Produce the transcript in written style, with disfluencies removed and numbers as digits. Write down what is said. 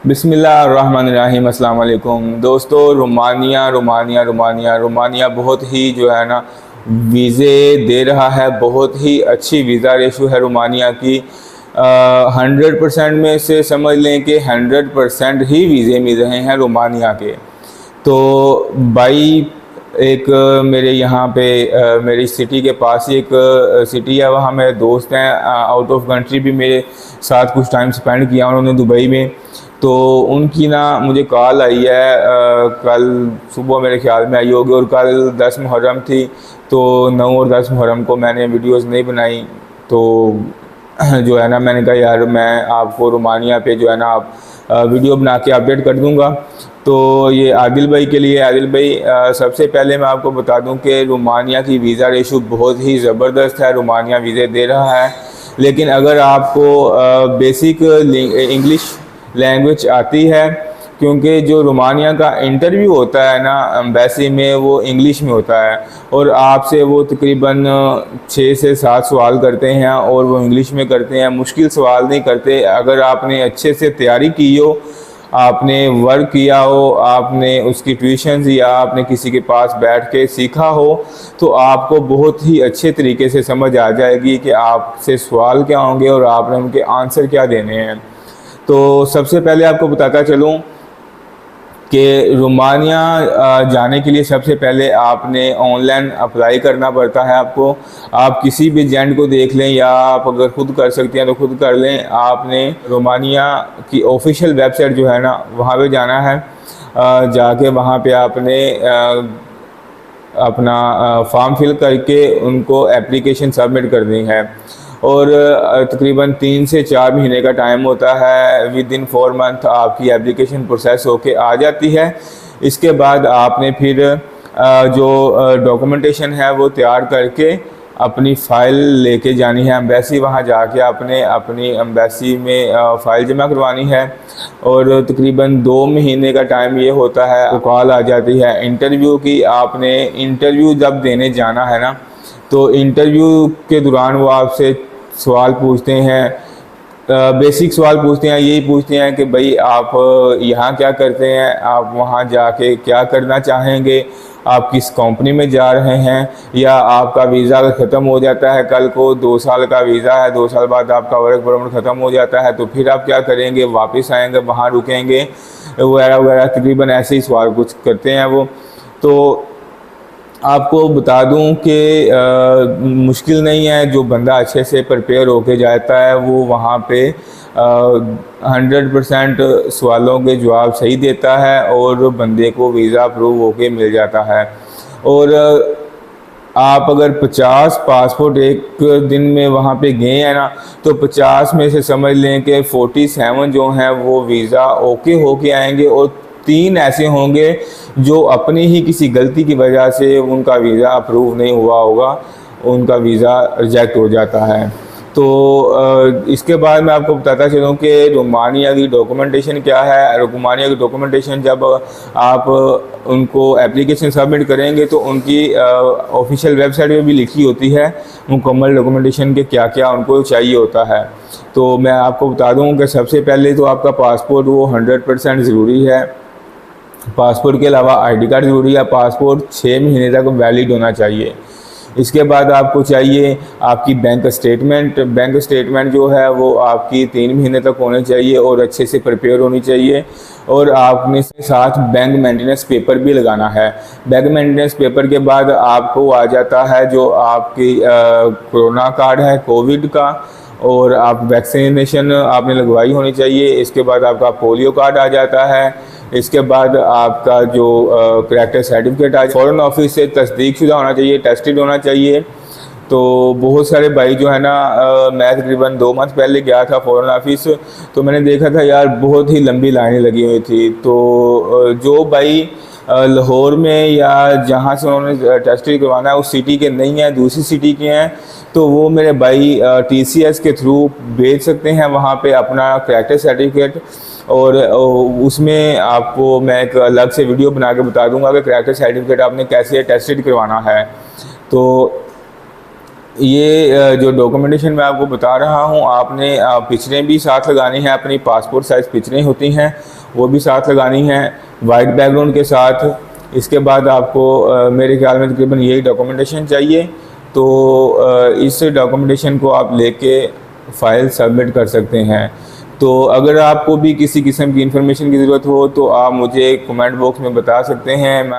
बिस्मिल्लाहिर्रहमानिर्रहीम। अस्सलाम वालेकुम दोस्तों। रोमानिया बहुत ही जो है ना वीज़े दे रहा है। बहुत ही अच्छी वीज़ा रेशो है रोमानिया की। 100% में से समझ लें कि 100% ही वीज़े मिल रहे हैं रोमानिया के। तो भाई एक मेरे यहाँ पे मेरी सिटी के पास ही एक सिटी है, वहाँ मेरे दोस्त हैं आउट ऑफ कंट्री भी मेरे साथ कुछ टाइम स्पेंड किया उन्होंने दुबई में। तो उनकी ना मुझे कॉल आई है, कल सुबह मेरे ख्याल में आई होगी, और कल 10 मुहर्रम थी। तो 9 और 10 मुहर्रम को मैंने वीडियोस नहीं बनाई। तो जो है ना मैंने कहा यार मैं आपको रोमानिया पे जो है ना आप वीडियो बना के अपडेट कर दूंगा। तो ये आदिल भाई के लिए। आदिल भाई, सबसे पहले मैं आपको बता दूं कि रोमानिया की वीज़ा रेशो बहुत ही ज़बरदस्त है। रोमानिया वीज़े दे रहा है, लेकिन अगर आपको बेसिक इंग्लिश लैंग्वेज आती है, क्योंकि जो रोमानिया का इंटरव्यू होता है ना एम्बेसी में वो इंग्लिश में होता है, और आपसे वो तकरीबन 6 से 7 सवाल करते हैं और वो इंग्लिश में करते हैं। मुश्किल सवाल नहीं करते। अगर आपने अच्छे से तैयारी की हो, आपने वर्क किया हो, आपने उसकी ट्यूशन्स या आपने किसी के पास बैठ के सीखा हो, तो आपको बहुत ही अच्छे तरीके से समझ आ जाएगी कि आपसे सवाल क्या होंगे और आपने उनके आंसर क्या देने हैं। तो सबसे पहले आपको बताता चलूँ कि रोमानिया जाने के लिए सबसे पहले आपने ऑनलाइन अप्लाई करना पड़ता है आपको। आप किसी भी एजेंट को देख लें, या आप अगर खुद कर सकते हैं तो खुद कर लें। आपने रोमानिया की ऑफिशियल वेबसाइट जो है ना वहाँ पे जाना है। जाके वहाँ पे आपने अपना फॉर्म फिल करके उनको एप्लीकेशन सबमिट करनी है, और तकरीबन 3 से 4 महीने का टाइम होता है। विद इन 4 मंथ आपकी एप्लीकेशन प्रोसेस होके आ जाती है। इसके बाद आपने फिर जो डॉक्यूमेंटेशन है वो तैयार करके अपनी फ़ाइल लेके जानी है एम्बेसी। वहाँ जाके आपने अपनी एम्बेसी में फ़ाइल जमा करवानी है, और तकरीबन 2 महीने का टाइम ये होता है। तो कॉल आ जाती है इंटरव्यू की। आपने इंटरव्यू जब देने जाना है ना, तो इंटरव्यू के दौरान वो आपसे सवाल पूछते हैं, बेसिक सवाल पूछते हैं। यही पूछते हैं कि भाई आप यहाँ क्या करते हैं, आप वहाँ जाके क्या करना चाहेंगे, आप किस कंपनी में जा रहे हैं, या आपका वीज़ा अगर ख़त्म हो जाता है कल को, 2 साल का वीज़ा है, 2 साल बाद आपका वर्क परमिट ख़त्म हो जाता है, तो फिर आप क्या करेंगे, वापस आएंगे, वहाँ रुकेंगे, वगैरह वगैरह। तकरीबन ऐसे ही सवाल कुछ करते हैं वो। तो आपको बता दूं कि मुश्किल नहीं है। जो बंदा अच्छे से प्रिपेयर होके जाता है वो वहाँ पे 100% सवालों के जवाब सही देता है, और बंदे को वीज़ा अप्रूव होके मिल जाता है। और आप अगर 50 पासपोर्ट एक दिन में वहाँ पे गए हैं ना, तो 50 में से समझ लें कि 47 जो हैं वो वीज़ा ओके होके आएंगे, और 3 ऐसे होंगे जो अपनी ही किसी गलती की वजह से उनका वीज़ा अप्रूव नहीं हुआ होगा, उनका वीज़ा रिजेक्ट हो जाता है। तो इसके बाद मैं आपको बताता चलूँ कि रोमानिया की डॉक्यूमेंटेशन क्या है। रोमानिया की डॉक्यूमेंटेशन जब आप उनको एप्लीकेशन सबमिट करेंगे तो उनकी ऑफिशियल वेबसाइट में भी लिखी होती है मुकम्मल डॉक्यूमेंटेशन के क्या क्या उनको चाहिए होता है। तो मैं आपको बता दूँ कि सबसे पहले तो आपका पासपोर्ट वो 100% ज़रूरी है। पासपोर्ट के अलावा आईडी कार्ड ज़रूरी है। पासपोर्ट 6 महीने तक वैलिड होना चाहिए। इसके बाद आपको चाहिए आपकी बैंक स्टेटमेंट। बैंक स्टेटमेंट जो है वो आपकी 3 महीने तक होनी चाहिए और अच्छे से प्रिपेयर होनी चाहिए। और आपने साथ बैंक मेंटेनेंस पेपर भी लगाना है। बैंक मेंटेनेंस पेपर के बाद आपको आ जाता है जो आपकी कोरोना कार्ड है कोविड का, और आप वैक्सीनेशन आपने लगवाई होनी चाहिए। इसके बाद आपका पोलियो कार्ड आ जाता है। इसके बाद आपका जो करैक्टर सर्टिफिकेट आज फॉरेन ऑफिस से तस्दीक शुदा होना चाहिए, टेस्टेड होना चाहिए। तो बहुत सारे भाई जो है ना, मैं तकरीबन 2 मंथ पहले गया था फॉरेन ऑफिस, तो मैंने देखा था यार बहुत ही लंबी लाइनें लगी हुई थी। तो जो भाई लाहौर में या जहाँ से उन्होंने टेस्टेड करवाना है उस सिटी के नहीं है, दूसरी सिटी के हैं, तो वो मेरे भाई TCS के थ्रू भेज सकते हैं वहाँ पे अपना करैक्टर सर्टिफिकेट। और उसमें आपको मैं एक अलग से वीडियो बना के बता दूंगा कि करैक्टर सर्टिफिकेट आपने कैसे टेस्टेड करवाना है। तो ये जो डॉक्यूमेंटेशन मैं आपको बता रहा हूँ, आपने पिक्चरें भी साथ लगानी हैं, अपनी पासपोर्ट साइज़ पिक्चरें होती हैं वो भी साथ लगानी हैं वाइट बैकग्राउंड के साथ। इसके बाद आपको मेरे ख्याल में तकरीबन यही डॉक्यूमेंटेशन चाहिए। तो इस डॉक्यूमेंटेशन को आप लेके फ़ाइल सबमिट कर सकते हैं। तो अगर आपको भी किसी किस्म की इंफॉर्मेशन की ज़रूरत हो तो आप मुझे कमेंट बॉक्स में बता सकते हैं।